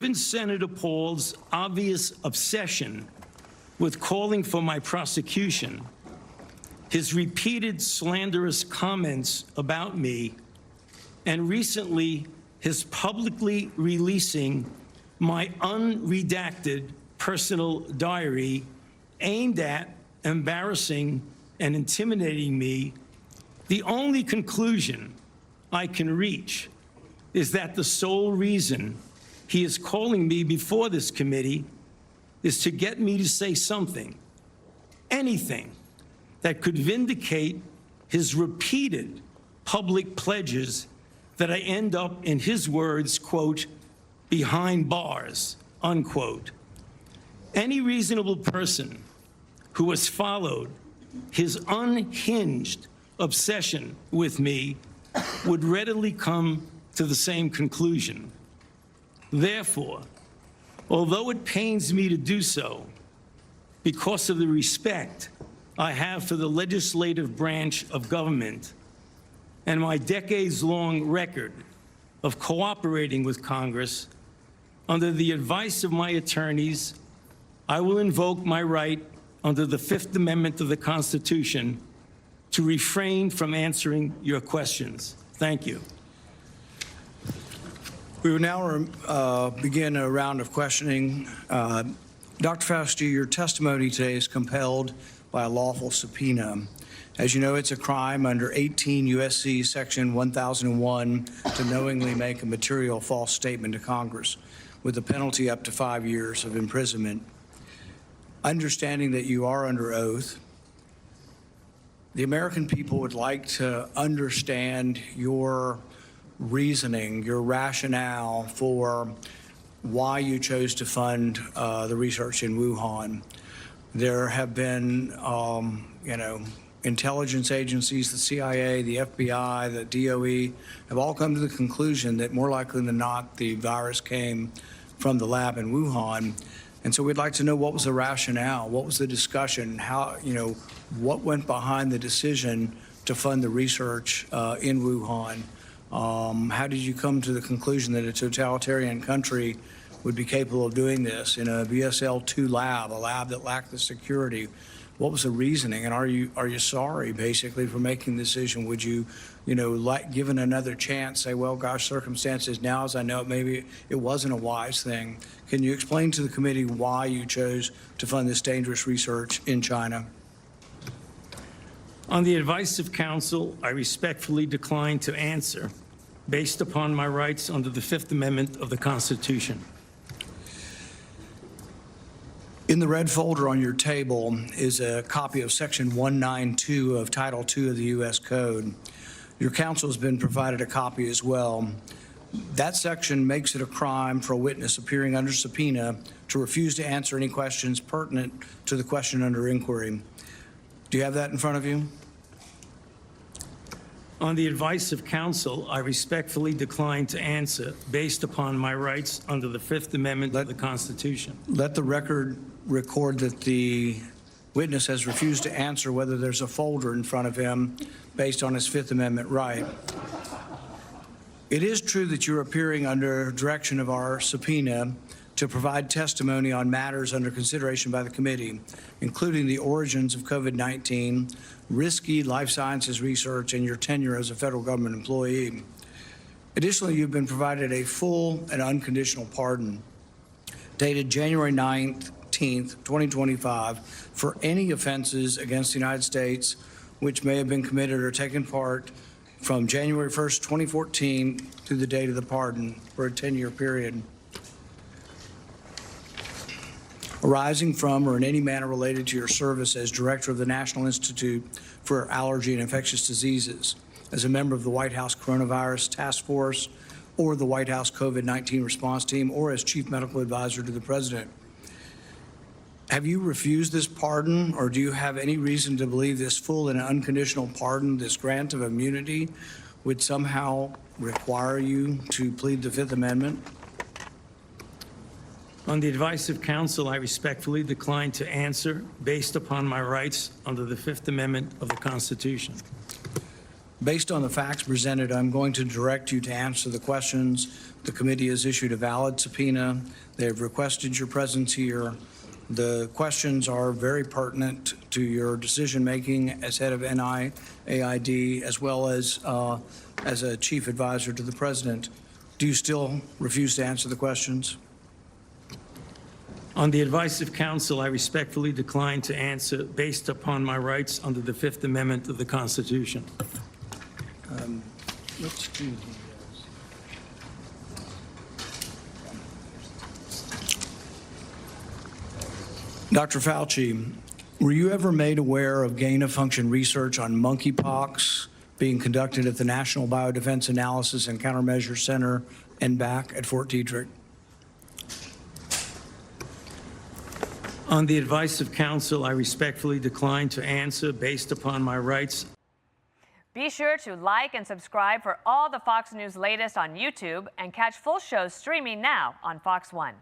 Given Senator Paul's obvious obsession with calling for my prosecution, his repeated slanderous comments about me, and recently his publicly releasing my unredacted personal diary aimed at embarrassing and intimidating me, the only conclusion I can reach is that the sole reason he is calling me before this committee is to get me to say something, anything, that could vindicate his repeated public pledges that I end up, in his words, quote, behind bars, unquote. Any reasonable person who has followed his unhinged obsession with me would readily come to the same conclusion. Therefore, although it pains me to do so, because of the respect I have for the legislative branch of government and my decades-long record of cooperating with Congress, under the advice of my attorneys, I will invoke my right under the Fifth Amendment of the Constitution to refrain from answering your questions. Thank you. We will now begin a round of questioning. Dr. Fauci, your testimony today is compelled by a lawful subpoena. As you know, it's a crime under 18 U.S.C. Section 1001 to knowingly make a material false statement to Congress, with a penalty up to 5 years of imprisonment. Understanding that you are under oath, the American people would like to understand your reasoning, your rationale for why you chose to fund the research in Wuhan. There have been, intelligence agencies, the CIA, the FBI, the DOE, have all come to the conclusion that more likely than not, the virus came from the lab in Wuhan. And so we'd like to know, what was the rationale? What was the discussion? How, what went behind the decision to fund the research in Wuhan? How did you come to the conclusion that a totalitarian country would be capable of doing this in a BSL-2 lab, a lab that lacked the security? What was the reasoning? And are you sorry, basically, for making the decision? Would you, given another chance, say, well, gosh, circumstances now, as I know it, maybe it wasn't a wise thing. Can you explain to the committee why you chose to fund this dangerous research in China? On the advice of counsel, I respectfully decline to answer, based upon my rights under the Fifth Amendment of the Constitution. In the red folder on your table is a copy of Section 192 of Title II of the U.S. Code. Your counsel has been provided a copy as well. That section makes it a crime for a witness appearing under subpoena to refuse to answer any questions pertinent to the question under inquiry. Do you have that in front of you? On the advice of counsel, I respectfully decline to answer, based upon my rights under the Fifth Amendment of the Constitution. Let the record record that the witness has refused to answer whether there's a folder in front of him based on his Fifth Amendment right. It is true that you're appearing under direction of our subpoena to provide testimony on matters under consideration by the committee, including the origins of COVID-19, risky life sciences research, and your tenure as a federal government employee. Additionally, you've been provided a full and unconditional pardon dated January 19th, 2025, for any offenses against the United States which may have been committed or taken part from January 1st, 2014 to the date of the pardon for a 10-year period, arising from or in any manner related to your service as Director of the National Institute for Allergy and Infectious Diseases, as a member of the White House Coronavirus Task Force or the White House COVID-19 Response Team, or as Chief Medical Advisor to the President. Have you refused this pardon, or do you have any reason to believe this full and unconditional pardon, this grant of immunity, would somehow require you to plead the Fifth Amendment? On the advice of counsel, I respectfully decline to answer, based upon my rights under the Fifth Amendment of the Constitution. Based on the facts presented, I'm going to direct you to answer the questions. The committee has issued a valid subpoena. They have requested your presence here. The questions are very pertinent to your decision-making as head of NIAID, as well as a chief advisor to the president. Do you still refuse to answer the questions? On the advice of counsel, I respectfully decline to answer based upon my rights under the Fifth Amendment of the Constitution. Let's do these. Dr. Fauci, were you ever made aware of gain-of-function research on monkeypox being conducted at the National Biodefense Analysis and Countermeasures Center, NBAC, at Fort Detrick? On the advice of counsel, I respectfully decline to answer based upon my rights. Be sure to like and subscribe for all the Fox News latest on YouTube and catch full shows streaming now on Fox One.